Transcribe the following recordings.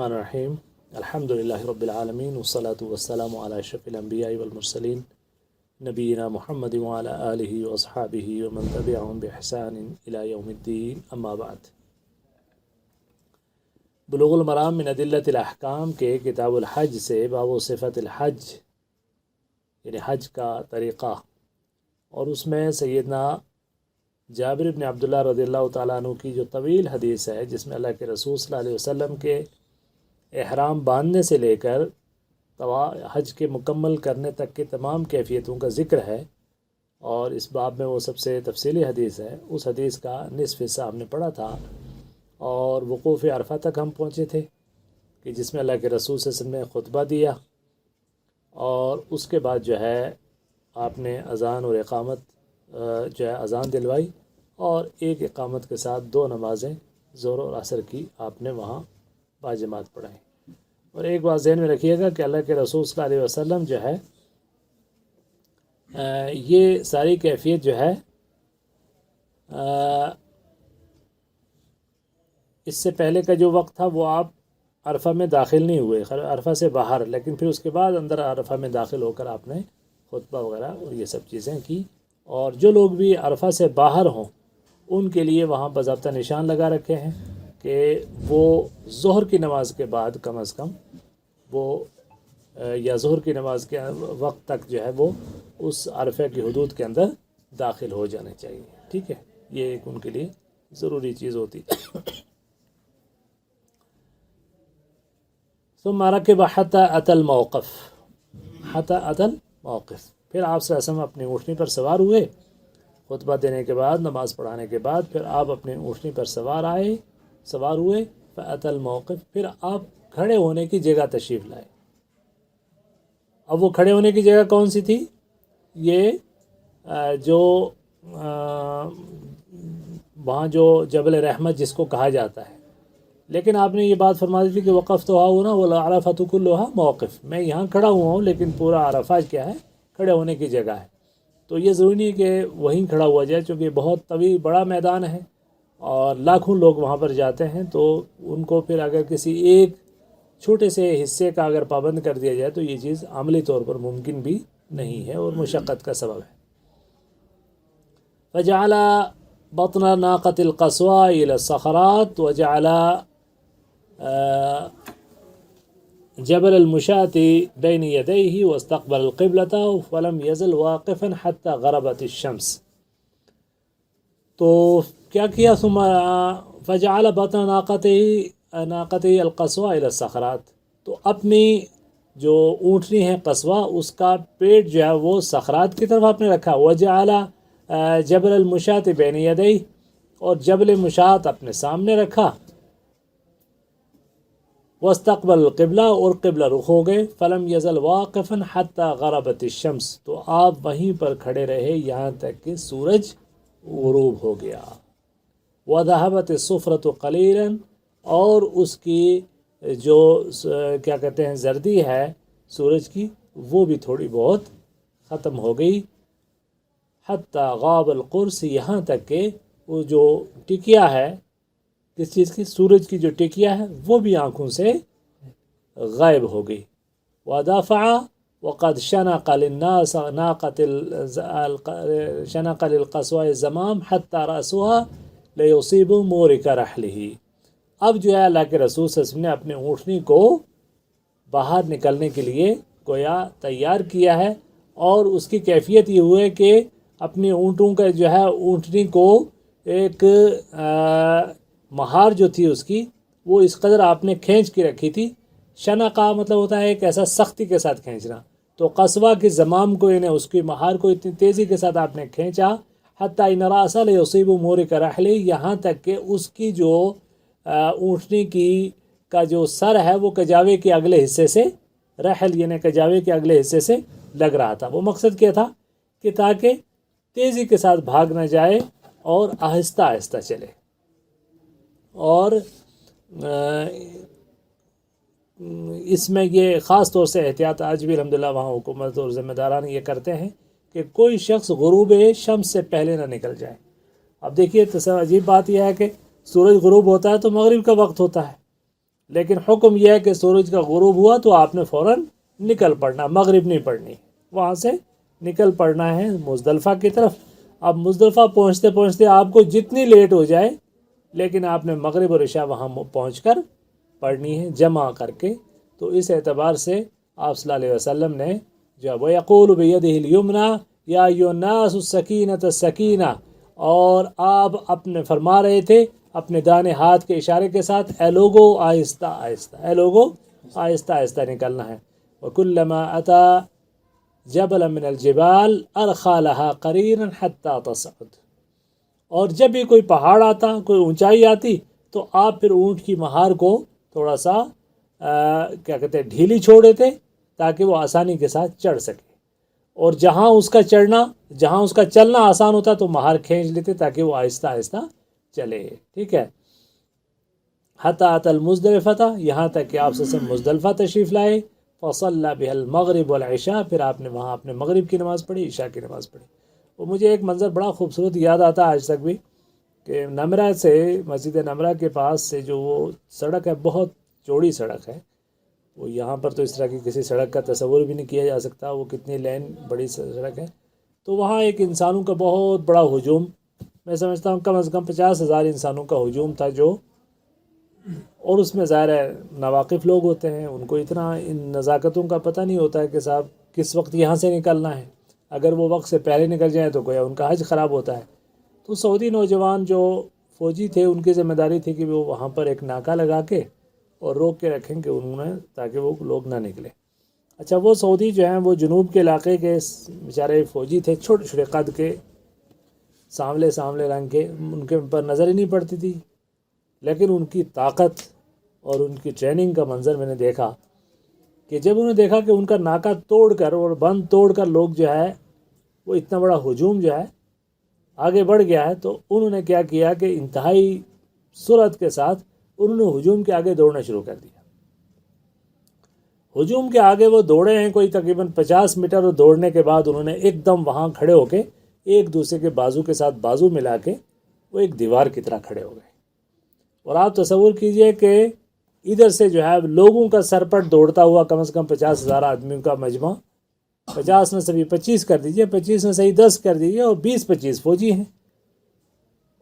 الرحمن الرحیم الحمد للہ رب العالمین والصلاة والسلام علی اشرف الانبیاء والمرسلین نبینا محمد وعلی آلہ واصحابہ ومن تبعہم بإحسان الی یوم الدین اما بعد۔ بلوغ المرام من ادلۃ الاحکام کے کتاب الحج سے باب صفت الحج یعنی حج کا طریقہ، اور اس میں سیدنا جابر بن عبداللہ رضی اللہ تعالیٰ عنہ کی جو طویل حدیث ہے جس میں اللہ کے رسول صلی اللہ علیہ وسلم کے احرام باندھنے سے لے کر حج کے مکمل کرنے تک کے تمام کیفیتوں کا ذکر ہے، اور اس باب میں وہ سب سے تفصیلی حدیث ہے۔ اس حدیث کا نصف حصہ ہم نے پڑھا تھا اور وقوف عرفہ تک ہم پہنچے تھے کہ جس میں اللہ کے رسول صلی اللہ علیہ وسلم نے خطبہ دیا، اور اس کے بعد جو ہے آپ نے اذان اور اقامت جو ہے اذان دلوائی، اور ایک اقامت کے ساتھ 2 نمازیں ظہر اور عصر کی آپ نے وہاں باجماعت پڑھائیں۔ اور ایک بات ذہن میں رکھیے گا کہ اللہ کے رسول صلی اللہ علیہ وسلم جو ہے یہ ساری کیفیت جو ہے اس سے پہلے کا جو وقت تھا وہ آپ عرفہ میں داخل نہیں ہوئے، عرفہ سے باہر، لیکن پھر اس کے بعد اندر عرفہ میں داخل ہو کر آپ نے خطبہ وغیرہ اور یہ سب چیزیں کی۔ اور جو لوگ بھی عرفہ سے باہر ہوں ان کے لیے وہاں باضابطہ نشان لگا رکھے ہیں کہ وہ ظہر کی نماز کے بعد کم از کم وہ یا ظہر کی نماز کے وقت تک جو ہے وہ اس عرفہ کی حدود کے اندر داخل ہو جانے چاہیے، ٹھیک ہے، یہ ایک ان کے لیے ضروری چیز ہوتی ہے۔ ثم ركب حتى أتى الموقف، حتى أتى الموقف، پھر آپ صلی اللہ علیہ وسلم اپنی اونٹنی پر سوار ہوئے، خطبہ دینے کے بعد نماز پڑھانے کے بعد پھر آپ اپنے اونٹنی پر سوار ہوئے، فأتى الموقف، پھر آپ کھڑے ہونے کی جگہ تشریف لائے۔ اب وہ کھڑے ہونے کی جگہ کون سی تھی؟ یہ جو وہاں جو جبل رحمت جس کو کہا جاتا ہے، لیکن آپ نے یہ بات فرما دی تھی کہ وقفت هنا والعرفۃ كلها موقف، میں یہاں کھڑا ہوا ہوں لیکن پورا عرفہ کیا ہے؟ کھڑے ہونے کی جگہ ہے۔ تو یہ ضروری نہیں کہ وہیں کھڑا ہوا جائے، چونکہ بہت طویل بڑا میدان ہے اور لاکھوں لوگ وہاں پر جاتے ہیں، تو ان کو پھر اگر کسی ایک چھوٹے سے حصے کا اگر پابند کر دیا جائے تو یہ چیز عملی طور پر ممکن بھی نہیں ہے اور مشقت کا سبب ہے۔ فجعل بطن ناقة القصواء إلى الصخرات وجعل جبل المشاة بين يديه واستقبل القبلة فلم يزل واقفا حتى غربت الشمس۔ تو کیا کیا؟ ثم فجعل بطن ناقته القصواء الى الصخرات، تو اپنی جو اونٹنی ہے قصوہ اس کا پیٹ جو ہے وہ صخرات کی طرف آپ نے رکھا، وجعل جبل المشاة بین یدیہ، اور جبل مشاة اپنے سامنے رکھا، واستقبل القبلہ، اور قبلہ رخ ہو گئے، فلم یزل واقفا حتی غربت الشمس، تو آپ وہیں پر کھڑے رہے یہاں تک کہ سورج غروب ہو گیا۔ وذهبت الصفرة قلیلا، اور اس کی جو کیا کہتے ہیں زردی ہے سورج کی وہ بھی تھوڑی بہت ختم ہو گئی، حتی غاب القرص، یہاں تک کہ وہ جو ٹکیا ہے کس چیز کی؟ سورج کی جو ٹکیا ہے وہ بھی آنکھوں سے غائب ہو گئی۔ ودافع وقد شنق للناس شنق للقصواء الزمام حتى رأسها ليصيب مورك رحله۔ اب جو ہے اللہ کے رسول صلی اللہ علیہ وسلم نے اپنے اونٹنی کو باہر نکلنے کے لیے گویا تیار کیا ہے، اور اس کی کیفیت یہ ہوئے کہ اپنے اونٹوں کا جو ہے اونٹنی کو ایک مہار جو تھی اس کی وہ اس قدر آپ نے کھینچ کے رکھی تھی۔ شنقہ مطلب ہوتا ہے ایک ایسا سختی کے ساتھ کھینچنا، تو قصوہ کی زمام کو یعنی اس کی مہار کو اتنی تیزی کے ساتھ آپ نے کھینچا، حتی ان رأسہ لیصیب مورک رحلہ، یہاں تک کہ اس کی جو اونٹنی کی کا جو سر ہے وہ کجاوے کے اگلے حصے سے، رحل یعنی کجاوے کے اگلے حصے سے لگ رہا تھا۔ وہ مقصد کیا تھا کہ تاکہ تیزی کے ساتھ بھاگ نہ جائے اور آہستہ آہستہ چلے۔ اور اس میں یہ خاص طور سے احتیاط آج بھی الحمدللہ وہاں حکومت اور ذمہ داران یہ کرتے ہیں کہ کوئی شخص غروب شمس سے پہلے نہ نکل جائے۔ اب دیکھیے عجیب بات یہ ہے کہ سورج غروب ہوتا ہے تو مغرب کا وقت ہوتا ہے، لیکن حکم یہ ہے کہ سورج کا غروب ہوا تو آپ نے فوراً نکل پڑنا، مغرب نہیں پڑھنی، وہاں سے نکل پڑنا ہے مزدلفہ کی طرف۔ اب مزدلفہ پہنچتے پہنچتے آپ کو جتنی لیٹ ہو جائے، لیکن آپ نے مغرب اور عشاء وہاں پہنچ کر پڑھنی ہے جمع کر کے۔ تو اس اعتبار سے آپ صلی اللہ علیہ وسلم نے جو وَيَقُولُ بِيَدِهِ الْيُمْنَى يَا أَيُّهَا النَّاسُ السَّكِينَةَ السَّكِينَةَ، اور آپ اپنے فرما رہے تھے اپنے دانے ہاتھ کے اشارے کے ساتھ، اے لوگو آہستہ آہستہ، اے لوگو آہستہ آہستہ نکلنا ہے۔ وَكُلَّمَا أَتَى جَبَلًا مِنَ الْجِبَالِ أَرْخَى لَهَا قَرِيرًا حَتَّى تَصْعُدَ، اور جب بھی کوئی پہاڑ آتا، کوئی اونچائی آتی، تو آپ پھر اونٹ کی مہار کو تھوڑا سا کیا کہتے ہیں ڈھیلی چھوڑ دیتے تاکہ وہ آسانی کے ساتھ چڑھ سکے، اور جہاں اس کا چلنا آسان ہوتا تو مہار کھینچ لیتے تاکہ وہ آہستہ آہستہ چلے، ٹھیک ہے۔ حتی اتی المزدلفہ، یہاں تک کہ آپ سے مزدلفہ تشریف لائے، فصلی بها المغرب والعشاء، پھر آپ نے وہاں اپنے مغرب کی نماز پڑھی، عشاء کی نماز پڑھی۔ وہ مجھے ایک منظر بڑا خوبصورت یاد آتا آج تک بھی، کہ نمرہ سے مسجد نمرہ کے پاس سے جو وہ سڑک ہے، بہت چوڑی سڑک ہے، وہ یہاں پر تو اس طرح کی کسی سڑک کا تصور بھی نہیں کیا جا سکتا، وہ کتنی لین بڑی سڑک ہے۔ تو وہاں ایک انسانوں کا بہت بڑا ہجوم، میں سمجھتا ہوں کم از کم 50,000 انسانوں کا ہجوم تھا، جو اور اس میں ظاہر ہے ناواقف لوگ ہوتے ہیں، ان کو اتنا ان نزاکتوں کا پتہ نہیں ہوتا ہے کہ صاحب کس وقت یہاں سے نکلنا ہے، اگر وہ وقت سے پہلے نکل جائیں تو گویا ان کا حج خراب ہوتا ہے۔ تو سعودی نوجوان جو فوجی تھے، ان کی ذمہ داری تھی کہ وہ وہاں پر ایک ناکہ لگا کے اور روک کے رکھیں کہ انہوں نے، تاکہ وہ لوگ نہ نکلے۔ اچھا، وہ سعودی جو ہیں وہ جنوب کے علاقے کے بیچارے فوجی تھے، چھوٹے چھوٹے قد کے، سانولے سانولے رنگ کے، ان کے پر نظر ہی نہیں پڑتی تھی، لیکن ان کی طاقت اور ان کی ٹریننگ کا منظر میں نے دیکھا کہ جب انہوں نے دیکھا کہ ان کا ناکہ توڑ کر اور بند توڑ کر لوگ جو ہے وہ اتنا بڑا ہجوم جو ہے آگے بڑھ گیا ہے، تو انہوں نے کیا کیا کہ انتہائی سرعت کے ساتھ انہوں نے ہجوم کے آگے دوڑنا شروع کر دیا۔ ہجوم کے آگے وہ دوڑے ہیں کوئی تقریباً 50 میٹر، اور دوڑنے کے بعد انہوں نے ایک دم وہاں کھڑے ہو کے ایک دوسرے کے بازو کے ساتھ بازو ملا کے وہ ایک دیوار کی طرح کھڑے ہو گئے۔ اور آپ تصور کیجئے کہ ادھر سے جو ہے لوگوں کا سرپٹ دوڑتا ہوا، کم از کم 50,000 آدمیوں کا مجمع، 50 میں سے 25 کر دیجئے، 25 میں سے 10 کر دیجئے، اور 20-25 فوجی ہیں،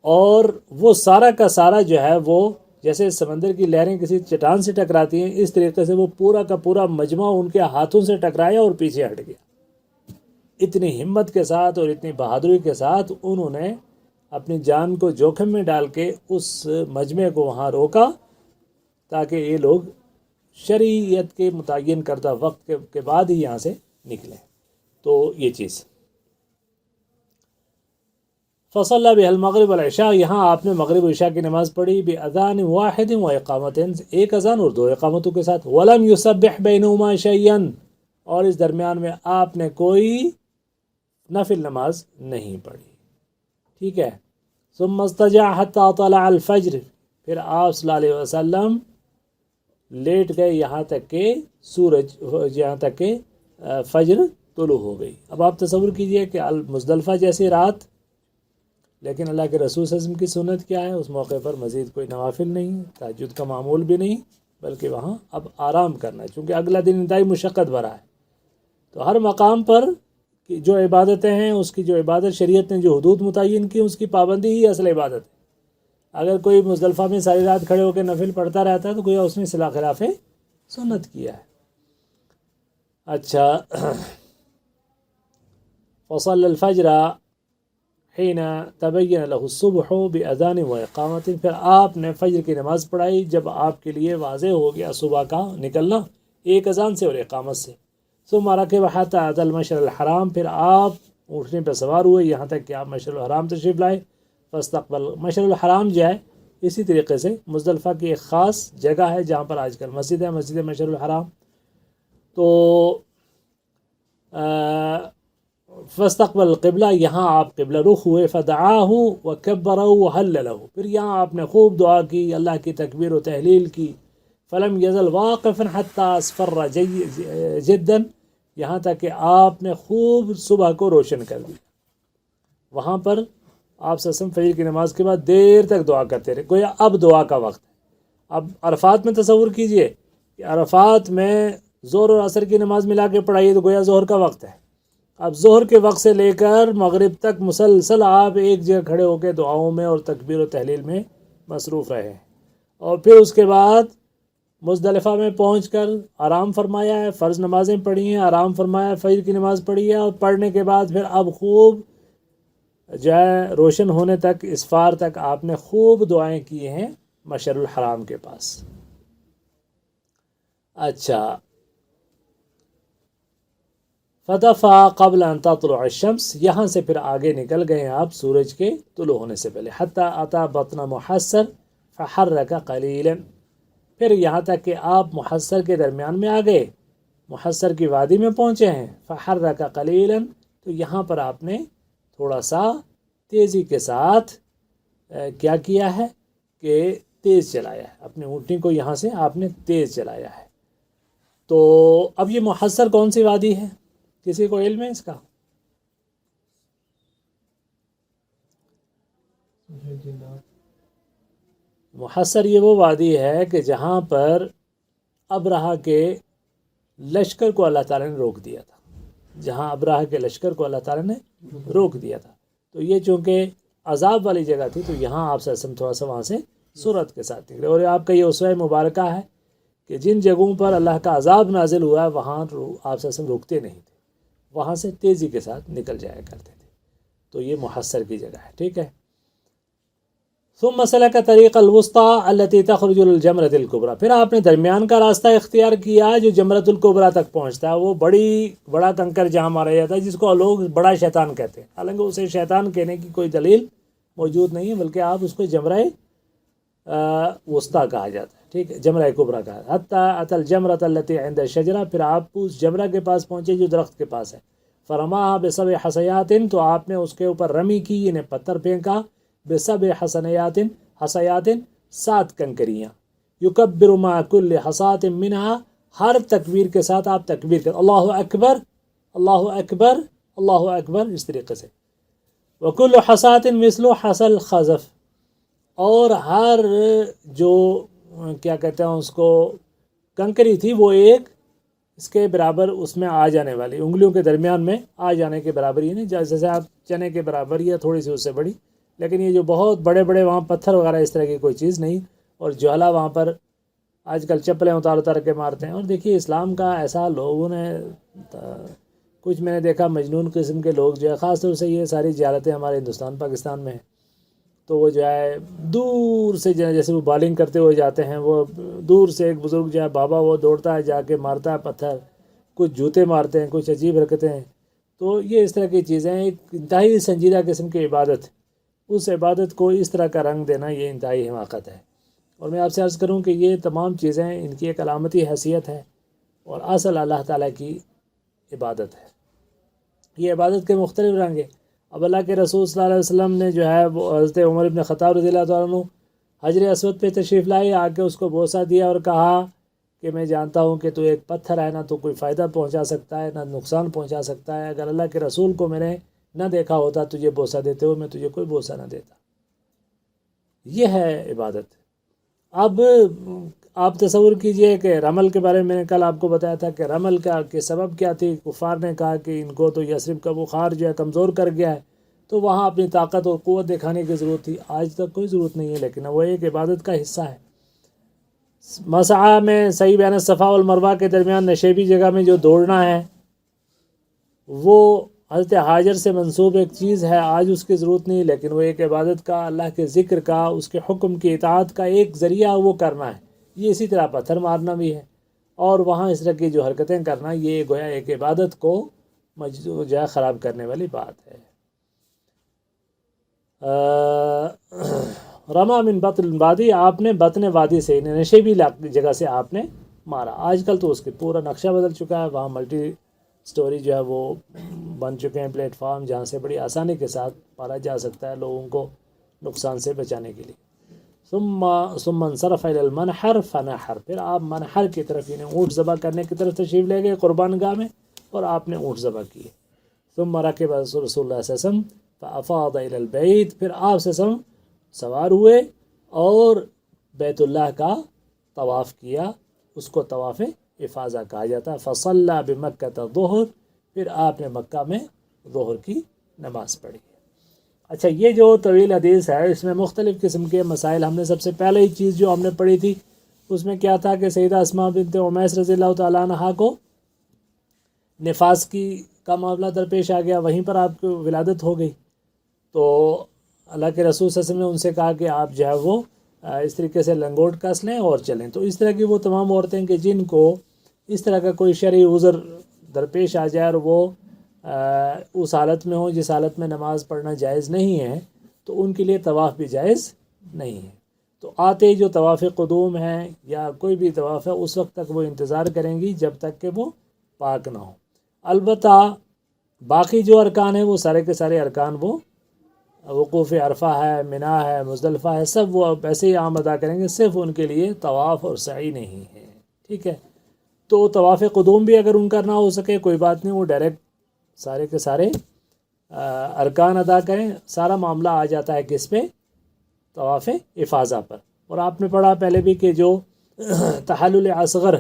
اور وہ سارا کا سارا جو ہے وہ جیسے سمندر کی لہریں کسی چٹان سے ٹکراتی ہیں، اس طریقے سے وہ پورا کا پورا مجمع ان کے ہاتھوں سے ٹکرایا اور پیچھے ہٹ گیا۔ اتنی ہمت کے ساتھ اور اتنی بہادری کے ساتھ انہوں نے اپنی جان کو جوخم میں ڈال کے اس مجمع کو وہاں روکا، تاکہ یہ لوگ شریعت کے متعین کردہ وقت کے بعد ہی یہاں سے نکلیں۔ تو یہ چیز فصلی بها المغرب والعشاء، یہاں آپ نے مغرب و عشاء کی نماز پڑھی، بأذان واحد و اقامتین، ایک اذان اور 2 اقامتوں کے ساتھ، ولم یسبح بینہما شیئا، اور اس درمیان میں آپ نے کوئی نفل نماز نہیں پڑھی، ٹھیک ہے۔ ثم اضطجع حتی طلع الفجر، پھر آپ صلی اللہ علیہ وسلم لیٹ گئے یہاں تک کہ یہاں تک کہ فجر طلوع ہو گئی۔ اب آپ تصور کیجئے کہ مزدلفہ جیسی رات، لیکن اللہ کے رسول صلی اللہ علیہ وسلم کی سنت کیا ہے، اس موقع پر مزید کوئی نوافل نہیں، تہجد کا معمول بھی نہیں، بلکہ وہاں اب آرام کرنا ہے، چونکہ اگلا دن انتہائی مشقت بھرا ہے۔ تو ہر مقام پر جو عبادتیں ہیں، اس کی جو عبادت شریعت نے جو حدود متعین کی، اس کی پابندی ہی اصل عبادت ہے۔ اگر کوئی مزدلفہ میں ساری رات کھڑے ہو کے نفل پڑھتا رہتا ہے تو گویا اس نے صلاح خلاف سنت کیا ہے۔ اچھا، فصل الفجر حین تبین له الصبح بأذان و اقامت، پھر آپ نے فجر کی نماز پڑھائی جب آپ کے لیے واضح ہو گیا صبح کا نکلنا، ایک اذان سے اور اقامت سے۔ ثم رکب حتی اتی المشعر الحرام، پھر آپ اونٹنے پہ سوار ہوئے یہاں تک کہ آپ مشعر الحرام تشریف لائے۔ فاستقبل، مشعر الحرام جو ہے اسی طریقے سے مزدلفہ کی ایک خاص جگہ ہے جہاں پر آج کل مسجد ہے، مسجد مشعر الحرام۔ تو فاستقبل القبلہ، یہاں آپ قبلہ رخ ہوئے، فدعاہ وکبرہ وحللہ، پھر یہاں آپ نے خوب دعا کی، اللہ کی تکبیر و تحلیل کی۔ فلم یزل واقفا حتی اصفر جدا، یہاں تک کہ آپ نے خوب صبح کو روشن کر دیا۔ وہاں پر آپ صلی اللہ علیہ وسلم فجر کی نماز کے بعد دیر تک دعا کرتے رہے، گویا اب دعا کا وقت ہے، اب عرفات میں تصور کیجئے کہ عرفات میں ظہر اور عصر کی نماز ملا کے پڑھائیے تو گویا ظہر کا وقت ہے. اب ظہر کے وقت سے لے کر مغرب تک مسلسل آپ ایک جگہ کھڑے ہو کے دعاؤں میں اور تکبیر و تحلیل میں مصروف رہے ہیں، اور پھر اس کے بعد مزدلفہ میں پہنچ کر آرام فرمایا ہے، فرض نمازیں پڑھی ہیں، آرام فرمایا ہے، فجر کی نماز پڑھی ہے، اور پڑھنے کے بعد پھر اب خوب جو ہے روشن ہونے تک، اسفار تک آپ نے خوب دعائیں کی ہیں مشعر الحرام کے پاس. اچھا، فدفع قبل ان تطلع الشمس، یہاں سے پھر آگے نکل گئے آپ سورج کے طلوع ہونے سے پہلے، حتی اتی بطن محصر فحرک قلیلا، پھر یہاں تک کہ آپ محصر کے درمیان میں آ گئے، محصر کی وادی میں پہنچے ہیں. فحرک قلیلا، تو یہاں پر آپ نے تھوڑا سا تیزی کے ساتھ کیا کیا ہے کہ تیز چلایا ہے اپنے اونٹنی کو، یہاں سے آپ نے تیز چلایا ہے. تو اب یہ محصر کون سی وادی ہے؟ کسی کو علم ہے اس کا؟ محصر یہ وہ وادی ہے کہ جہاں پر ابرہہ کے لشکر کو اللہ تعالیٰ نے روک دیا تھا، جہاں ابرہہ کے لشکر کو اللہ تعالیٰ نے روک دیا تھا. تو یہ چونکہ عذاب والی جگہ تھی، تو یہاں آپ سے تھوڑا سا وہاں سے سورت کے ساتھ نکلے. اور آپ کا یہ اسوہ مبارکہ ہے کہ جن جگہوں پر اللہ کا عذاب نازل ہوا ہے وہاں آپ سے رکتے نہیں تھے، وہاں سے تیزی کے ساتھ نکل جایا کرتے تھے. تو یہ محصر کی جگہ ہے، ٹھیک ہے. ثم سلک طریق الوسطی التی تخرج للجمرۃ الکبریٰ، پھر آپ نے درمیان کا راستہ اختیار کیا جو جمرۃ الکبریٰ تک پہنچتا ہے. وہ بڑا کنکر جہاں مارا جاتا ہے، جس کو لوگ بڑا شیطان کہتے ہیں، حالانکہ اسے شیطان کہنے کی کوئی دلیل موجود نہیں ہے، بلکہ آپ اس کو جمرہ وسطیٰ کہا جاتا ہے، ٹھیک ہے، جمرہ کبریٰ کہا. حتی اتی الجمرۃ التی عند الشجرہ، پھر آپ اس جمرہ کے پاس پہنچے جو درخت کے پاس ہے. فرماها بسبع حصیات، تو آپ نے اس کے اوپر رمی کی، یعنی پتھر پھینکا. بسبع حصیات، 7 کنکریاں. یکبر مع کل حصاة منها، ہر تکبیر کے ساتھ آپ تکبیر کریں، اللہ اکبر اللہ اکبر اللہ اکبر، اس طریقے سے. وکل حصاة مثل حصى الخزف، اور ہر جو کیا کہتے ہیں اس کو کنکری تھی وہ ایک اس کے برابر اس میں آ جانے والی، انگلیوں کے درمیان میں آ جانے کے برابر، ہی نہیں جیسے آپ چنے کے برابر یا تھوڑی سی اس سے بڑی، لیکن یہ جو بہت بڑے بڑے وہاں پتھر وغیرہ اس طرح کی کوئی چیز نہیں. اور جوالا وہاں پر آج کل چپلیں اتار کے مارتے ہیں. اور دیکھیے اسلام کا ایسا لوگوں نے کچھ میں نے دیکھا مجنون قسم کے لوگ جو ہے، خاص طور سے یہ ساری زیارتیں ہمارے ہندوستان پاکستان میں ہیں، تو وہ جو ہے دور سے جیسے وہ بالنگ کرتے ہوئے جاتے ہیں، وہ دور سے ایک بزرگ جو ہے بابا وہ دوڑتا ہے جا کے مارتا ہے پتھر، کچھ جوتے مارتے ہیں، کچھ عجیب حرکتیں ہیں. تو یہ اس طرح کی چیزیں ایک انتہائی سنجیدہ قسم کی عبادت، اس عبادت کو اس طرح کا رنگ دینا یہ انتہائی حماقت ہے. اور میں آپ سے عرض کروں کہ یہ تمام چیزیں ان کی ایک علامتی حیثیت ہے، اور اصل اللہ تعالیٰ کی عبادت ہے. یہ عبادت کے مختلف رنگ ہیں. اب اللہ کے رسول صلی اللہ علیہ وسلم نے جو ہے وہ حضرت عمر بن خطاب رضی اللہ تعالیٰ عنہ حجر اسود پہ تشریف لائے، آ کے اس کو بوسہ دیا اور کہا کہ میں جانتا ہوں کہ تو ایک پتھر ہے، نہ تو کوئی فائدہ پہنچا سکتا ہے نہ نقصان پہنچا سکتا ہے. اگر اللہ کے رسول کو میں نے نہ دیکھا ہوتا تجھے بوسہ دیتے ہوئے، میں تجھے کوئی بوسہ نہ دیتا. یہ ہے عبادت. اب آپ تصور کیجئے کہ رمل کے بارے میں نے کل آپ کو بتایا تھا کہ رمل کا کہ سبب کیا تھی. کفار نے کہا کہ ان کو تو یثرب کا بخار جو ہے کمزور کر گیا ہے، تو وہاں اپنی طاقت اور قوت دکھانے کی ضرورت تھی. آج تک کوئی ضرورت نہیں ہے، لیکن وہ ایک عبادت کا حصہ ہے. مسعی میں صحیح بین الصفا والمروہ کے درمیان نشیبی جگہ میں جو دوڑنا ہے، وہ حضرت حاجر سے منسوب ایک چیز ہے. آج اس کی ضرورت نہیں، لیکن وہ ایک عبادت کا، اللہ کے ذکر کا، اس کے حکم کی اطاعت کا ایک ذریعہ وہ کرنا ہے. یہ اسی طرح پتھر مارنا بھی ہے، اور وہاں اس طرح کی جو حرکتیں کرنا، یہ گویا ایک عبادت کو جو ہے خراب کرنے والی بات ہے. رما من بطن وادی، آپ نے بطن وادی سے، نشیبی جگہ سے آپ نے مارا. آج کل تو اس کے پورا نقشہ بدل چکا ہے، وہاں ملٹی سٹوری جو ہے وہ بن چکے ہیں پلیٹ فارم، جہاں سے بڑی آسانی کے ساتھ مارا جا سکتا ہے لوگوں کو نقصان سے بچانے کے لیے. ثم انصرف الى المنحر فنحر، پھر آپ منحر کی طرف، یعنی اونٹ ذبح کرنے کی طرف تشریف لے گئے قربان گاہ میں، اور آپ نے اونٹ ذبح کیے. ثم رکب رسول اللہ صلی اللہ علیہ وسلم فافاض الى البیت، پھر آپ صلی اللہ علیہ وسلم سوار ہوئے اور بیت اللہ کا طواف کیا اس کو طواف افاضہ کہا جاتا ہے. فصلی بمکۃ الظہر، پھر آپ نے مکہ میں ظہر کی نماز پڑھی. اچھا، یہ جو طویل حدیث ہے اس میں مختلف قسم کے مسائل. ہم نے سب سے پہلے ہی چیز جو ہم نے پڑھی تھی اس میں کیا تھا کہ سیدہ اسماء بنت عمیس رضی اللہ تعالیٰ عنہا کو نفاس کا معاملہ درپیش آ گیا، وہیں پر آپ کی ولادت ہو گئی. تو اللہ کے رسول صلی اللہ علیہ وسلم نے ان سے کہا کہ آپ جو ہے وہ اس طریقے سے لنگوٹ کس لیں اور چلیں. تو اس طرح کی وہ تمام عورتیں کہ جن کو اس طرح کا کوئی شرعی عذر درپیش آ جائے اور وہ اس حالت میں ہوں جس حالت میں نماز پڑھنا جائز نہیں ہے، تو ان کے لیے طواف بھی جائز نہیں ہے. تو آتے ہی جو طواف قدوم ہے یا کوئی بھی طواف ہے اس وقت تک وہ انتظار کریں گی جب تک کہ وہ پاک نہ ہو. البتہ باقی جو ارکان ہیں وہ سارے کے سارے ارکان وہ وقوف عرفہ ہے، منا ہے، مزدلفہ ہے، سب وہ ایسے ہی عام ادا کریں گے. صرف ان کے لیے طواف اور سعی نہیں ہے. ٹھیک ہے، تو طواف قدوم بھی اگر ان کا نہ ہو سکے کوئی بات نہیں، وہ ڈائریکٹ سارے کے سارے ارکان ادا کریں. سارا معاملہ آ جاتا ہے کس پہ؟ طواف افاضہ پر. اور آپ نے پڑھا پہلے بھی کہ جو تحلل اصغر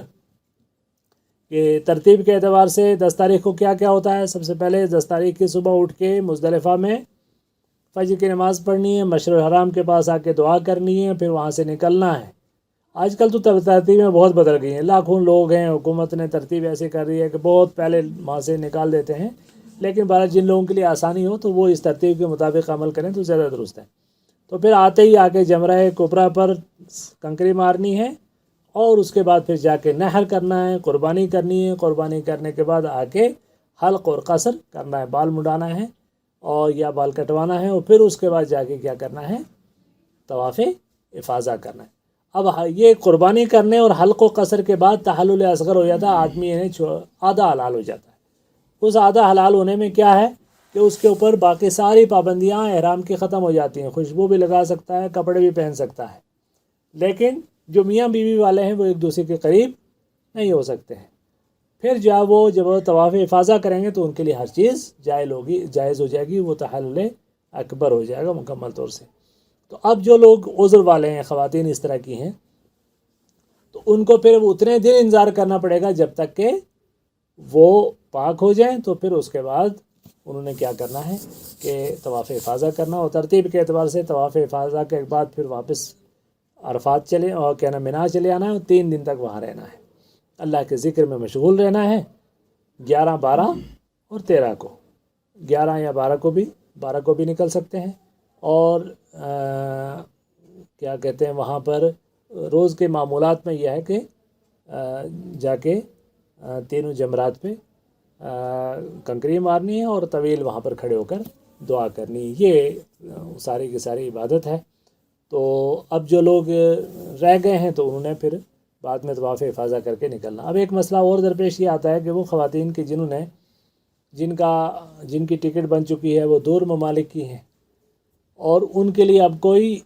کہ ترتیب کے اعتبار سے 10 تاریخ کو کیا کیا ہوتا ہے. سب سے پہلے 10 تاریخ کی صبح اٹھ کے مزدلفہ میں فجر کی نماز پڑھنی ہے، مشعر الحرام کے پاس آ کے دعا کرنی ہے، پھر وہاں سے نکلنا ہے. آج کل تو ترتیبیں بہت بدل گئی ہیں، لاکھوں لوگ ہیں، حکومت نے ترتیب ایسے کر رہی ہے کہ بہت پہلے وہاں سے نکال دیتے ہیں. لیکن بہرحال جن لوگوں کے لیے آسانی ہو تو وہ اس ترتیب کے مطابق عمل کریں تو زیادہ درست ہے. تو پھر آتے ہی آ کے جمرہ کبریٰ پر کنکری مارنی ہے اور اس کے بعد پھر جا کے نحر کرنا ہے، قربانی کرنی ہے. قربانی کرنے کے بعد آ کے حلق اور قصر کرنا ہے، بال مڈانا ہے اور یا بال کٹوانا ہے. اور پھر اس کے بعد جا کے کیا کرنا ہے؟ طواف افاضہ کرنا ہے. اب یہ قربانی کرنے اور حلق و قصر کے بعد تحلل اصغر ہو جاتا ہے، آدمی آدھا حلال ہو جاتا ہے. اس آدھا حلال ہونے میں کیا ہے کہ اس کے اوپر باقی ساری پابندیاں احرام کی ختم ہو جاتی ہیں. خوشبو بھی لگا سکتا ہے، کپڑے بھی پہن سکتا ہے، لیکن جو میاں بیوی والے ہیں وہ ایک دوسرے کے قریب نہیں ہو سکتے ہیں. پھر جب وہ طواف افاضہ کریں گے تو ان کے لیے ہر چیز جائز ہو جائے گی، وہ تحلل اکبر ہو جائے گا مکمل طور سے. تو اب جو لوگ عذر والے ہیں، خواتین اس طرح کی ہیں، تو ان کو پھر اتنے دن انتظار کرنا پڑے گا جب تک کہ وہ پاک ہو جائیں. تو پھر اس کے بعد انہوں نے کیا کرنا ہے کہ طواف افاضہ کرنا. اور ترتیب کے اعتبار سے طواف افاضہ کے بعد پھر واپس عرفات چلے اور کیا نام منا چلے آنا ہے، اور 3 دن تک وہاں رہنا ہے، اللہ کے ذکر میں مشغول رہنا ہے. 11، 12 اور 13 کو، 11 یا 12 کو بھی نکل سکتے ہیں. اور کیا کہتے ہیں وہاں پر روز کے معمولات میں یہ ہے کہ جا کے تینوں جمرات پہ کنکری مارنی ہے اور طویل وہاں پر کھڑے ہو کر دعا کرنی ہے. یہ ساری کی ساری عبادت ہے. تو اب جو لوگ رہ گئے ہیں تو انہوں نے پھر بعد میں طواف افاضہ کر کے نکلنا. اب ایک مسئلہ اور درپیش یہ آتا ہے کہ وہ خواتین کی جن کی ٹکٹ بن چکی ہے وہ دور ممالک کی ہیں، اور ان کے لیے اب کوئی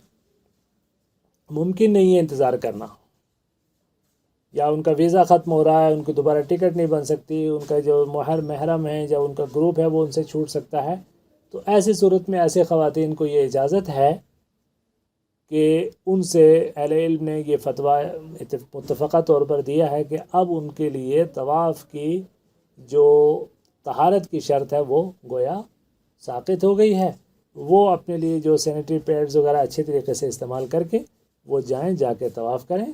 ممکن نہیں ہے انتظار کرنا، یا ان کا ویزا ختم ہو رہا ہے، ان کی دوبارہ ٹکٹ نہیں بن سکتی، ان کا جو محرم ہے یا ان کا گروپ ہے وہ ان سے چھوٹ سکتا ہے. تو ایسی صورت میں ایسے خواتین کو یہ اجازت ہے کہ ان سے اہل علم نے یہ فتویٰ متفقہ طور پر دیا ہے کہ اب ان کے لیے طواف کی جو طہارت کی شرط ہے وہ گویا ساقط ہو گئی ہے. وہ اپنے لیے جو سینیٹری پیڈز وغیرہ اچھے طریقے سے استعمال کر کے وہ جائیں، جا کے طواف کریں،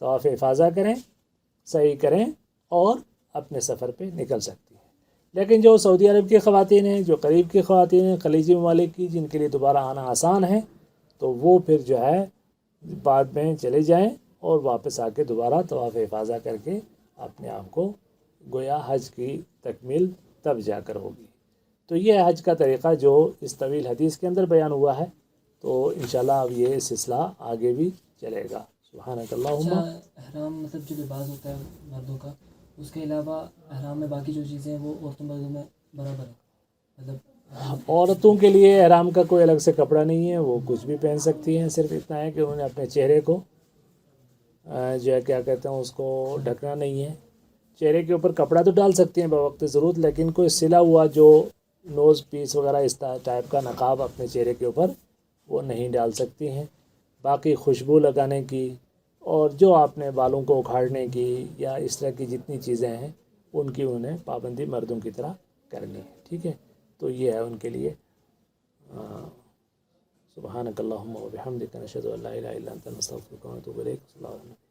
طواف افاضہ کریں، سعی کریں اور اپنے سفر پہ نکل سکتی ہیں. لیکن جو سعودی عرب کی خواتین ہیں، جو قریب کی خواتین ہیں، خلیجی ممالک کی، جن کے لیے دوبارہ آنا آسان ہے، تو وہ پھر جو ہے بعد میں چلے جائیں اور واپس آ کے دوبارہ طواف افاضہ کر کے اپنے آپ کو گویا حج کی تکمیل تب جا کر ہوگی. تو یہ حج کا طریقہ جو اس طویل حدیث کے اندر بیان ہوا ہے. تو انشاءاللہ اب یہ سلسلہ آگے بھی چلے گا. سبحانک اللہم. احرام مطلب جو لباس ہوتا ہے مردوں کا، اس کے علاوہ احرام میں باقی جو چیزیں ہیں وہ عورتوں مردوں میں برابر ہے؟ مطلب عورتوں کے لیے احرام کا کوئی الگ سے کپڑا نہیں ہے، وہ کچھ بھی پہن سکتی ہیں. صرف اتنا ہے کہ انہوں نے اپنے چہرے کو جو ہے کیا کہتے ہیں اس کو ڈھکنا نہیں ہے. چہرے کے اوپر کپڑا تو ڈال سکتی ہیں بوقت ضرورت، لیکن کوئی سلا ہوا جو نوز پیس وغیرہ اس ٹائپ کا نقاب اپنے چہرے کے اوپر وہ نہیں ڈال سکتی ہیں. باقی خوشبو لگانے کی اور جو آپ نے بالوں کو اکھاڑنے کی یا اس طرح کی جتنی چیزیں ہیں ان کی انہیں پابندی مردوں کی طرح کرنی ہے. ٹھیک ہے، تو یہ ہے ان کے لیے. سبحانک اللہم و بحمدک نشہد ان لا الہ الا انت نستغفرک و نتوب الیک. السلام علیکم.